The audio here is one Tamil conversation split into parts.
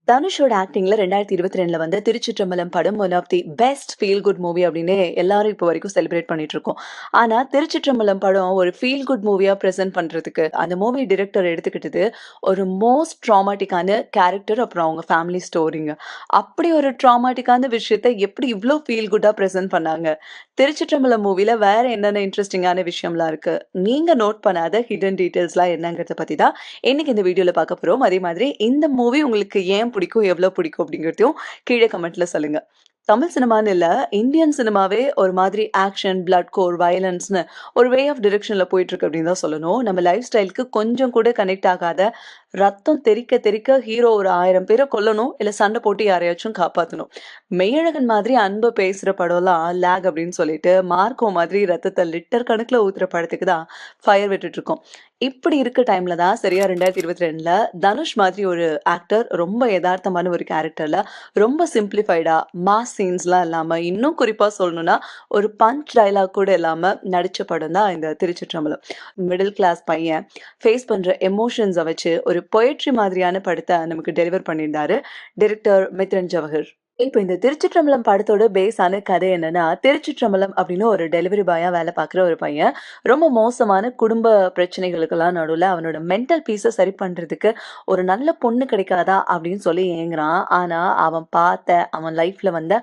தனுஷோட ஆக்டிங்ல 2022ல வந்த திருச்சிற்றம்பலம் படம் one of the best feel good movie அப்படின்னு எல்லாரும் இப்போ வரைக்கும் செலிப்ரேட் பண்ணிட்டு இருக்கோம். ஆனா திருச்சிற்றம்பலம் படம் ஒரு ஃபீல் குட் மூவியா பிரசன்ட் பண்றதுக்கு அந்த மூவி டிரெக்டர் எடுத்துக்கிட்டது ஒரு மோஸ்ட் ட்ராமாட்டிக்கான கேரக்டர், அப்புறம் அவங்க ஃபேமிலி ஸ்டோரிங்க. அப்படி ஒரு ட்ராமாட்டிக்கான விஷயத்த எப்படி இவ்ளோ ஃபீல் குட்டா பிரசன்ட் பண்ணாங்க? திருச்சிற்றம்பலம் மூவில வேற என்னென்ன இன்ட்ரெஸ்டிங்கான விஷயம்லாம் இருக்கு? நீங்க நோட் பண்ணாத ஹிடன் டீடைல்ஸ்லாம் என்னங்கிறத பத்தி தான் இன்னைக்கு இந்த வீடியோல பார்க்க போறோம். அதே மாதிரி இந்த மூவி உங்களுக்கு ஏன் பிடிக்கும், எவ்வளோ பிடிக்கும் அப்படிங்கிறதையும் கீழே கமெண்ட்ல சொல்லுங்க. தமிழ் சினிமான்னு இல்ல, இந்தியன் சினிமாவே ஒரு மாதிரி ஆக்ஷன், பிளட் கோர், வயலன்ஸ்ன்னு ஒரு வே ஆஃப் டிரெக்ஷன்ல போயிட்டு இருக்கு அப்படின்னு தான் சொல்லணும். நம்ம லைஃப் ஸ்டைலுக்கு கொஞ்சம் கூட கனெக்ட் ஆகாத, ரத்தம் தெறிக்க தெறிக்க ஹீரோ ஒரு 1000 பேரை கொல்லணும், இல்ல சண்டை போட்டு யாரையாச்சும் காப்பாத்தணும். மெய்யழகன் மாதிரி அன்பு பேசுற படம்லாம் லேக் அப்படின்னு சொல்லிட்டு, மார்க்கோ மாதிரி ரத்தத்தை லிட்டர் கணக்குல ஊத்துற படத்துக்கு தான் ஃபயர் விட்டுட்டு இருக்கோம். இப்படி இருக்க டைம்ல தான் சரியா 2022ல தனுஷ் மாதிரி ஒரு ஆக்டர் ரொம்ப யதார்த்தமான ஒரு கேரக்டர்ல ரொம்ப சிம்பிளிஃபைடா மாஸ் சீன்ஸ்லாம் இல்லாம, இன்னும் குறிப்பா சொல்லணும்னா ஒரு பஞ்ச் டயலாக் கூட இல்லாம நடிச்ச படம் தான் இந்த திருச்சிற்றம்பலம். மிடில் கிளாஸ் பையன் ஃபேஸ் பண்ற எமோஷன்ஸை வச்சு ஒரு பொயட்ரி மாதிரியான படத்தை நமக்கு டெலிவர் பண்ணியிருந்தாரு டைரக்டர் மித்ரன் ஜவஹர். இப்ப இந்த திருச்சிற்றம்பலம் படத்தோட பேஸான கதை என்னன்னா, திருச்சிற்றம்பலம் அப்படின்னு ஒரு டெலிவரி பாயா வேலை பார்க்குற ஒரு பையன் ரொம்ப மோசமான குடும்ப பிரச்சனைகளுக்கெல்லாம் நடுவுல அவனோட மென்டல் பீஸை சரி பண்றதுக்கு ஒரு நல்ல பொண்ணு கிடைக்காதா அப்படின்னு சொல்லி ஏங்குறான். ஆனா அவன் அவன் லைஃப்ல வந்த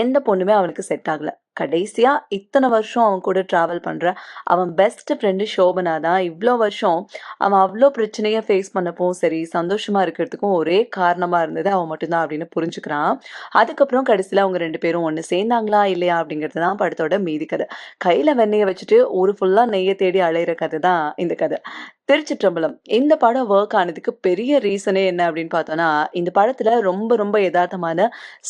எந்த பொண்ணுமே அவனுக்கு செட் ஆகல. கடைசியா இத்தனை வருஷம் அவன் கூட டிராவல் பண்ற அவன் பெஸ்ட் ஃப்ரெண்டு சோபனா தான் இவ்வளோ வருஷம் அவன் அவ்வளோ பிரச்சனையை ஃபேஸ் பண்ணப்பவும் சரி, சந்தோஷமா இருக்கிறதுக்கும் ஒரே காரணமா இருந்தது அவன் மட்டும்தான் அப்படின்னு புரிஞ்சுக்கிறான். அதுக்கப்புறம் கடைசியில அவங்க 2 பேரும் ஒண்ணு சேர்ந்தாங்களா? இல்லையா? அப்படிங்கிறது தான் படத்தோட மீதி கதை. கையில வெண்ணெய வச்சுட்டு ஊரு ஃபுல்லா நெய்ய தேடி அலையிற கதை தான் இந்த கதை. திருச்சிற்றம்பலம். இந்த படம் வொர்க் ஆனதுக்கு பெரிய ரீசனே என்ன அப்படின்னு பார்த்தோம்னா, இந்த படத்துல ரொம்ப ரொம்ப எதார்த்தமான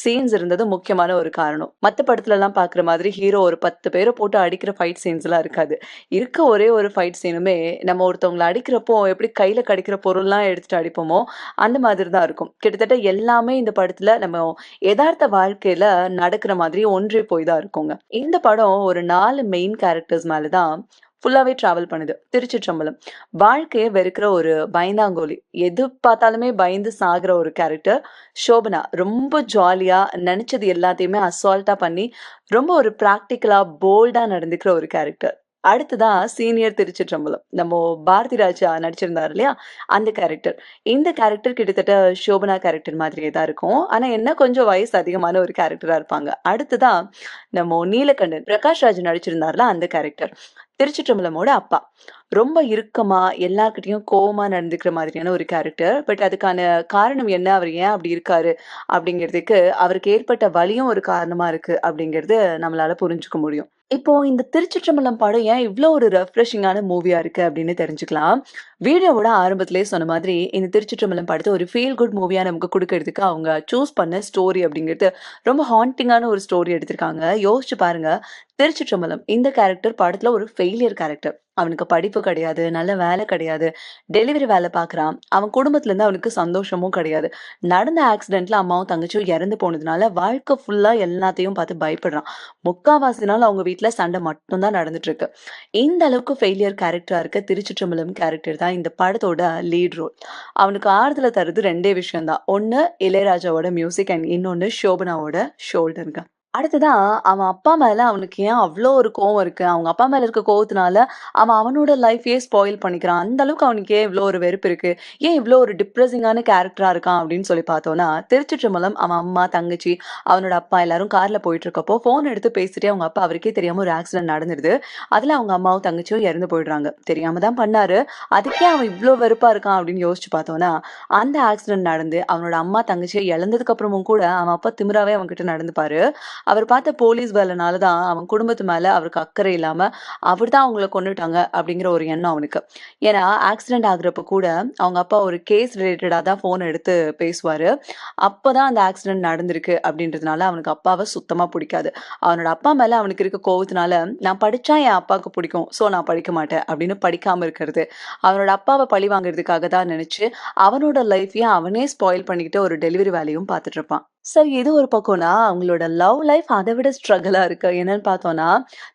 சீன்ஸ் இருந்தது முக்கியமான ஒரு காரணம். மத்த படத்துலலாம் பார்க்குற மாதிரி ஹீரோ ஒரு 10 பேர போட்டு அடிக்கிற ஃபைட் சீன்ஸ்லாம் இருக்காது. இருக்க ஒரே ஒரு ஃபைட் சீனுமே நம்ம ஒருத்தவங்கள அடிக்கிறப்போ எப்படி கையில கிடைக்கிற பொருள்லாம் எடுத்துட்டு அடிப்போமோ, அந்த மாதிரி தான் இருக்கும். கிட்டத்தட்ட எல்லாமே இந்த படத்துல நம்ம எதார்த்த வாழ்க்கையில நடக்கிற மாதிரி ஒன்றி போய் தான் இருக்குங்க. இந்த படம் ஒரு 4 மெயின் கேரக்டர்ஸ் மேல தான் ஃபுல்லாவே டிராவல் பண்ணுது. திருச்சிற்றம்பலம். வாழ்க்கைய வெறுக்கிற ஒரு பயந்தாங்கோலி. எது பார்த்தாலுமே பயந்து சாகுற ஒரு கேரக்டர். சோபனா. ரொம்ப ஜாலியா நெனச்சது எல்லாத்தையுமே அசால்ட்டா பண்ணி, ரொம்ப ஒரு பிராக்டிகலா, போல்டா நடந்துக்கிற ஒரு கேரக்டர். அடுத்ததா சீனியர் திருச்சிற்றம்பலம். நம்ம பாரதி ராஜா நடிச்சிருந்தாரு இல்லையா? அந்த கேரக்டர். இந்த கேரக்டர் கிட்டத்தட்ட சோபனா கேரக்டர் மாதிரியே தான் இருக்கும். ஆனா என்ன கொஞ்சம் வயசு அதிகமான ஒரு கேரக்டரா இருப்பாங்க. அடுத்ததா நம்ம நீலகண்டன். பிரகாஷ் ராஜ் நடிச்சிருந்தார்ல அந்த கேரக்டர். திருச்சிற்றம்பலமோட அப்பா. ரொம்ப இறுக்கமா, எல்லார்கிட்டயும் கோவமா நடந்துக்கிற மாதிரியான ஒரு கேரக்டர். பட் அதுக்கான காரணம் என்ன? அவர் ஏன் அப்படி இருக்காரு? அப்படிங்கிறதுக்கு அவருக்கு ஏற்பட்ட வலியும் ஒரு காரணமா இருக்கு அப்படிங்கிறது நம்மளால புரிஞ்சுக்க முடியும். இப்போ இந்த திருச்சிற்றம்பலம் படம் ஏன் இவ்ளோ ஒரு ரெஃப்ரெஷிங்கான மூவியா இருக்கு அப்படின்னு தெரிஞ்சுக்கலாம். வீடியோவோட ஆரம்பத்திலேயே சொன்ன மாதிரி, இந்த திருச்சிற்றம்பலம் படத்த ஒரு ஃபீல் குட் மூவியா நமக்கு குடுக்கறதுக்கு அவங்க சூஸ் பண்ண ஸ்டோரி அப்படிங்கிறது ரொம்ப ஹாண்டிங்கான ஒரு ஸ்டோரி எடுத்திருக்காங்க. யோசிச்சு பாருங்க. திருச்சிற்றம்பலம் இந்த கேரக்டர் படத்துல ஒரு ஃபெயிலியர் கேரக்டர். அவனுக்கு படிப்பு கிடையாது, நல்ல வேலை கிடையாது, டெலிவரி வேலை பார்க்குறான். அவன் குடும்பத்துல இருந்து அவனுக்கு சந்தோஷமும் கிடையாது. நடந்த ஆக்சிடென்ட்ல அம்மாவும் தங்கச்சியும் இறந்து போனதுனால வாழ்க்கை ஃபுல்லா எல்லாத்தையும் பார்த்து பயப்படுறான். முக்காவாசி நாள் அவங்க வீட்ல சண்டை மட்டும் தான் நடந்துட்டு இருக்கு. இந்த அளவுக்கு ஃபெயிலியர் கேரக்டரா இருக்க திருச்சிற்றம்பலம் கேரக்டர் தான் இந்த படத்தோட லீட் ரோல். அவனுக்கு ஆறுதல தருது 2டே விஷயம் தான். ஒண்ணு இளையராஜாவோட மியூசிக் அண்ட் இன்னொன்னு சோபனாவோட ஷோல்டருங்க. அடுத்ததா அவன் அப்பா மேல அவனுக்கு ஏன் அவ்ளோ ஒரு கோவம் இருக்கு? அவங்க அப்பா மேல இருக்க கோவத்தினால அவன் அவனோட லைஃபயே ஸ்பாயில் பண்ணிக்கிறான். அந்த அளவுக்கு அவனுக்கு ஏன் இவ்ளோ ஒரு வெறுப்பு இருக்கு? ஏன் இவ்ளோ ஒரு டிப்ரஸிங்கான கேரக்டரா இருக்கான் அப்படின்னு சொல்லி பார்த்தோம்னா, திருச்சிற்றம்பலம் அவன் அம்மா, தங்கச்சி, அவனோட அப்பா எல்லாரும் கார்ல போயிட்டு இருக்கப்போ ஃபோன் எடுத்து பேசிட்டே அவங்க அப்பா அவருக்கே தெரியாம ஒரு ஆக்சிடென்ட் நடந்துருது. அதுல அவங்க அம்மாவும், தங்கச்சியும் இறந்து போயிடுறாங்க. தெரியாம தான் பண்ணாரு. அதுக்கே அவன் இவ்ளோ வெறுப்பா இருக்கான் அப்படின்னு யோசிச்சு பார்த்தோம்னா, அந்த ஆக்சிடென்ட் நடந்து அவனோட அம்மா, தங்கச்சிய இழந்ததுக்கு அப்புறமும் கூட அவன் அப்பா திமிராவே அவன்கிட்ட நடந்துப்பாரு. அவர் பார்த்த போலீஸ் வேலைனால தான் அவன் குடும்பத்து மேல அவருக்கு அக்கறை இல்லாம, அவர் தான் அவங்கள கொன்னுட்டாங்க அப்படிங்கிற ஒரு எண்ணம் அவனுக்கு. ஏன்னா, ஆக்சிடென்ட் ஆகுறப்ப கூட அவங்க அப்பா ஒரு கேஸ் ரிலேட்டடா தான் ஃபோன் எடுத்து பேசுவாரு. அப்பதான் அந்த ஆக்சிடென்ட் நடந்திருக்கு அப்படின்றதுனால அவனுக்கு அப்பாவ சுத்தமா புடிக்காது. அவனோட அப்பா மேல அவனுக்கு இருக்க கோவத்தினால, நான் படிச்சா என் அப்பாவுக்கு பிடிக்கும். ஸோ நான் படிக்க மாட்டேன் அப்படின்னு படிக்காம இருக்கிறது. அவனோட அப்பாவ பழி வாங்குறதுக்காக தான் நினைச்சு, அவனோட லைஃப்பையும் அவனே ஸ்பாயில் பண்ணிக்கிட்டு ஒரு டெலிவரி வேலையும் பார்த்துட்டு இருப்பான். சரி, இது ஒரு பக்கம்னா, அவங்களோட லவ் லைஃப் அத விட ஸ்ட்ரகிளா இருக்கு. என்னன்னு பார்த்தோம்னா,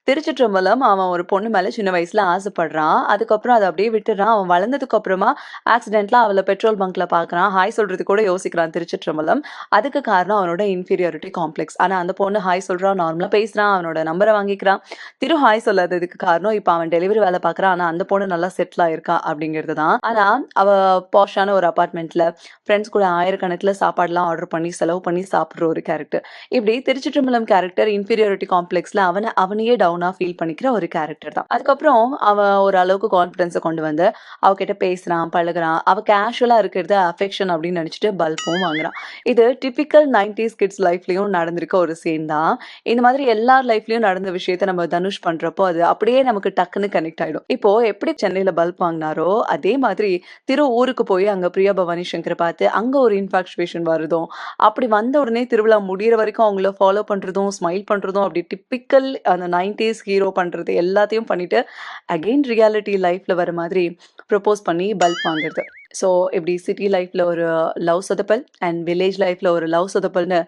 திருச்சிற்றம்பலம் அவன் ஒரு பொண்ணு மேல சின்ன வயசுல ஆசைப்படுறான். அதுக்கப்புறம் அத அப்படியே விட்டுடுறான். அவன் வளர்ந்ததுக்கு அப்புறமா ஆக்சிடென்ட்ல அவள பெட்ரோல் பங்க்ல பார்க்குறான். ஹாய் சொல்றதுக்கு கூட யோசிக்கிறான் திருச்சிற்றம்பலம். அதுக்கு காரணம் அவனோட இன்ஃபீரியாரிட்டி காம்ப்ளெக்ஸ். ஆனா அந்த பொண்ணு ஹாய் சொல்றா, நார்மலா பேசுறான். அவனோட நம்பர வாங்கிக்கிறான். ஹாய் சொல்லாததுக்கு காரணம், இப்ப அவன் டெலிவரி வேல பார்க்குறான். ஆனா அந்த பொண்ணு நல்லா செட்டில் ஆயிருக்கா அப்படிங்கிறது தான். ஆனா அவ பாஷான ஒரு அபார்ட்மெண்ட்ல ஃப்ரெண்ட்ஸ் கூட ஆயிரக்கணக்குல சாப்பாடுலாம் ஆர்டர் பண்ணி, செலவு பண்ணி சாப்பிடுற ஒரு கேரக்டர். இப்படி திருச்சிற்றம்பலம் கேரக்டர் இன்ஃபீரியாரிட்டி காம்ப்ளெக்ஸ்ல அவனையே டவுனா ஃபீல் பண்ணிக்கிற ஒரு கேரக்டர் தான். அதுக்கப்புறம் அவன் ஒரு அளவுக்கு கான்ஃபிடன்ஸ கொண்டு வந்து, அவகிட்ட பேசுறான், பழகுறான். அவ கேஷுவலா இருக்கிறது அஃபெக்ஷன் அப்படின்னு நெனச்சுட்டு பல்பும் வாங்குறான். இது டிபிக்கல் 90ஸ் கிட்ஸ் லைஃப்லயும் நடந்திருக்க ஒரு சீன் தான். இந்த மாதிரி எல்லார் லைஃப்லயும் நடந்த விஷயத்த நம்ம தனுஷ் பண்றப்போ, அது அப்படியே நமக்கு டக்குன்னு கனெக்ட் ஆயிடும். இப்போ எப்படி சென்னையில பல்ப் வாங்குனாரோ, அதே மாதிரி ஊருக்கு போய் அங்க பிரியா பவானி சங்கர பார்த்து, அங்க ஒரு இன்ஃபாக்சுவேஷன் வருதும். அப்படி வந்த உடனே திருவிழா முடியிற வரைக்கும் அவங்கள ஃபாலோ பண்றதும், ஸ்மைல் பண்றதும் அப்படி டிப்பிக்கல் அந்த 90ஸ் ஹீரோ பண்றது எல்லாத்தையும் பண்ணிட்டு, அகைன் ரியாலிட்டி லைஃப்ல வர மாதிரி ப்ரொபோஸ் பண்ணி பல்ப் வாங்குறது. ஸோ இப்படி சிட்டி லைஃப்ல ஒரு லவ் சொதப்பல் அண்ட் வில்லேஜ் லைஃப்ல ஒரு லவ் சொதப்பல்னு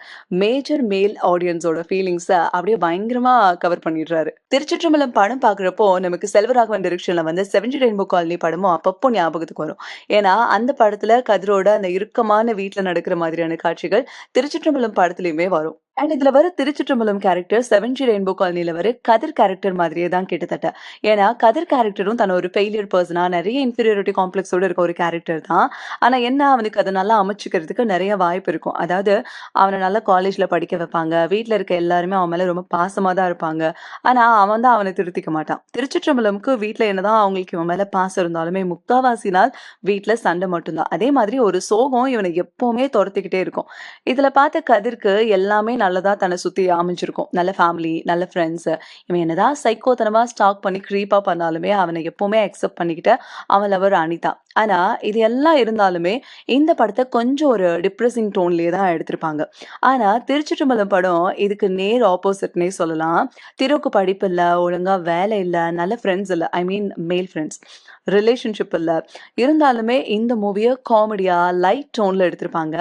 மேஜர் மேல் ஆடியன்ஸோட ஃபீலிங்ஸ அப்படியே பயங்கரமா கவர் பண்ணிடுறாரு. திருச்சிற்றம்பலம் படம் பார்க்குறப்போ நமக்கு செல்வராகவன் டைரக்ஷன்ல வந்து 70 ரெயின்போ காலனி படமும் அப்பப்போ ஞாபகத்துக்கு வரும். ஏன்னா, அந்த படத்துல கதிரோட அந்த இறுக்கமான வீட்ல நடக்கிற மாதிரியான காட்சிகள் திருச்சிற்றம்பலம் படத்துலயுமே வரும். அண்ட் இதுல வர திருச்சிற்றம்பலம் கேரக்டர் 70 ரெயின்போ காலனில வர கதிர் கேரக்டர் மாதிரியே தான் கிட்டத்தட்ட. ஏன்னா, கதிர் கேரக்டரும் தன்னை ஒரு ஃபெயிலியர் பெர்சனா நெறைய இன்ஃபீரியாரிட்டி காம்ப்ளெக்ஸோட இருக்க ஒரு கேரக்டர் தான். ஆனா என்ன, அவனுக்கு அத நல்லா அமைச்சுக்கிறதுக்கு நெறைய வாய்ப்பு இருக்கும். அதாவது அவன நல்லா காலேஜ்ல படிக்க வைப்பாங்க. வீட்ல இருக்க எல்லாருமே அவன் மேல ரொம்ப பாசமா தான் இருப்பாங்க. ஆனா, அவன் தான் அவன திருத்திக்க மாட்டான். திருச்சிற்றம்பலம்க்கு வீட்ல என்னதான் அவங்களுக்கு இவன் மேல பாசம் இருந்தாலுமே, முக்காவாசி நாள் வீட்ல சண்டை மட்டும் தான். அதே மாதிரி ஒரு சோகம் இவன எப்பவுமே தொரத்திக்கிட்டே இருக்கும். இதுல பார்த்த கதிர்க்கு எல்லாமே நல்லதா தன்னை சுத்தி அமைஞ்சிருக்கும். நல்ல ஃபேமிலி, நல்ல ஃப்ரெண்ட்ஸ். இவன் என்னதான் சைக்கோத்தனமா ஸ்டாக் பண்ணி க்ரீப்பா பண்ணாலுமே, அவன எப்பவுமே அக்செப்ட் பண்ணிக்கிட்ட அவன் லவர் அனிதா. ஆனா, இது எல்லாம் இருந்தாலுமே, இந்த படத்த கொஞ்சம் ஒரு டிப்ரஸிங் டோன்லயே தான் எடுத்திருப்பாங்க. ஆனா, திருச்சிற்றம்பலம் படம் இதுக்கு நேர் ஆப்போசிட்னே சொல்லலாம். திரோக்கு படிப்பு இல்ல, ஒழுங்கா வேலை இல்ல, நல்ல ஃப்ரெண்ட்ஸ் இல்ல. ஐ மீன் மேல் ஃப்ரெண்ட்ஸ். ரிலேஷன்ஷிப் இல்ல. இருந்தாலுமே இந்த மூவிய காமெடியா, லைட் டோன்ல எடுத்திருப்பாங்க.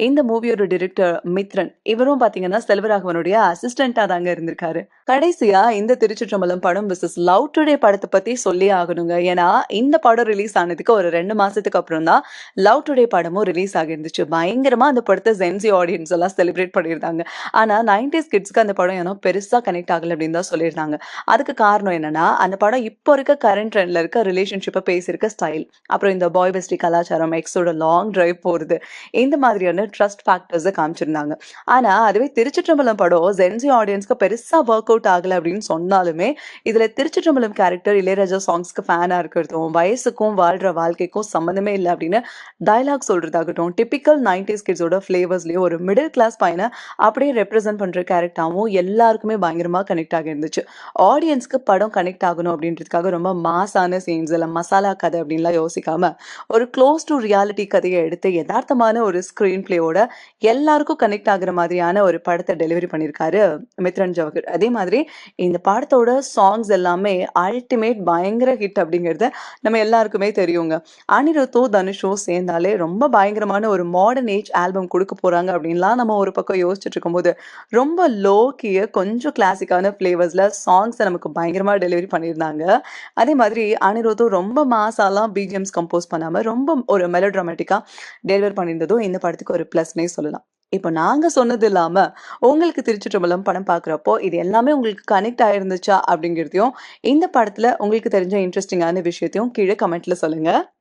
இந்த மூவியோட டைரக்டர் மித்ரன். இவரும் பார்த்தீங்கன்னா, செல்வராகவனுடைய அசிஸ்டன்ட்டா தாங்க இருந்திருக்காரு. கடைசியா இந்த திருச்சிற்றம்பலம் படம் விசஸ் லவ் டுடே படத்த பத்தி சொல்லியே ஆகணுங்க. ஏன்னா, இந்த படம் ரிலீஸ் ஆனதுக்கு ஒரு 2 மாசத்துக்கு அப்புறம் தான் லவ் டுடே படமும் ரிலீஸ் ஆகிருந்துச்சு. பயங்கரமா அந்த படத்த ஜென்ஸி ஆடியன்ஸ் எல்லாம் செலிப்ரேட் பண்ணியிருந்தாங்க. ஆனா 90ஸ் கிட்ஸ்க்கு அந்த படம் ஏனோ பெருசா கனெக்ட் ஆகல அப்படின்னு தான் சொல்லியிருந்தாங்க. அதுக்கு காரணம் என்னன்னா, அந்த படம் இப்போ இருக்க கரண்ட் ட்ரெண்ட்ல இருக்க ரிலேஷன்ஷிப்ப பேசியிருக்க ஸ்டைல். அப்புறம் இந்த பாய் பெஸ்டி கலாச்சாரம், எக்ஸோட லாங் டிரைவ் போறது, இந்த மாதிரியான ட்ரஸ்ட் ஃபேக்டர்ஸ காமிச்சிருந்தாங்க. ஆனா, அதுவே திருச்சிற்றம்பலம் படம் ஜென்ஸி ஆடியன்ஸ்க்கு பெருசா வொர்க் அவுட் ஆகல அப்படின்னு சொன்னாலுமே, இதுல திருச்சிற்றம்பலம் கேரக்டர் இளையராஜா சாங்ஸ்க்கு ஃபேனா இருக்கிறதும், வயசுக்கும் வாழ்ற வாழ்க்கைக்கும் சம்மந்தமே இல்ல அப்படின்னு டயலாக் சொல்றதாகட்டும், டிபிக்கல் 90ஸ் கிட்ஸோட ஃப்ளேவர்ஸ்லயும் ஒரு மிடில் கிளாஸ் பையன அப்படியே ரெப்ரசென்ட் பண்ற கேரக்டராவும் எல்லாருக்குமே பயங்கரமா கனெக்ட் ஆகிருந்துச்சு. ஆடியன்ஸ்க்கு படம் கனெக்ட் ஆகணும் அப்படின்றதுக்காக ரொம்ப மாஸான சீன்ஸ் இல்ல மசாலா கதை அப்படின்லாம் யோசிக்காம, ஒரு க்ளோஸ் டு ரியாலிட்டி கதைய எடுத்து எதார்த்தமான ஒரு ஸ்கிரீன் பிளேயோட எல்லாருக்கும் கனெக்ட் ஆகுற மாதிரியான ஒரு படத்த டெலிவரி பண்ணியிருக்காரு மித்ரன் ஜவஹர். அதே மாதிரி இந்த படத்தோட சாங்ஸ் எல்லாமே அல்டிமேட் பயங்கர ஹிட் அப்படிங்கிறது நம்ம எல்லாருக்குமே தெரியுங்க. அனிருத்தும், தனுஷும் சேர்ந்தாலே ரொம்ப பயங்கரமான ஒரு மாடர்ன் ஏஜ் ஆல்பம் குடுக்க போறாங்க அப்படின்லாம் நம்ம ஒரு பக்கம் யோசிச்சுட்டு இருக்கும்போது, ரொம்ப லோ கீய கொஞ்சம் கிளாசிக்கான ஃப்ளேவர்ஸ்ல சாங்ஸ நமக்கு பயங்கரமா டெலிவரி பண்ணியிருந்தாங்க. அதே மாதிரி அனிருத்தும் ரொம்ப மாஸாலாம் பிஜிஎம்ஸ் கம்போஸ் பண்ணாம, ரொம்ப ஒரு மெலோட்ராமேட்டிக்கா டெலிவர் பண்ணியிருந்ததும் இந்த படத்துக்கு ஒரு ப்ளஸ்னே சொல்லலாம். இப்போ நாங்க சொன்னது இல்லாம, உங்களுக்கு திருச்சிற்றம்பலம் படம் பார்க்குறப்போ, இது எல்லாமே உங்களுக்கு கனெக்ட் ஆயிருந்துச்சா? அப்படிங்கிறதையும், இந்த படத்துல உங்களுக்கு தெரிஞ்ச இன்ட்ரஸ்டிங்கான விஷயத்தையும் கீழ கமெண்ட்ல சொல்லுங்க.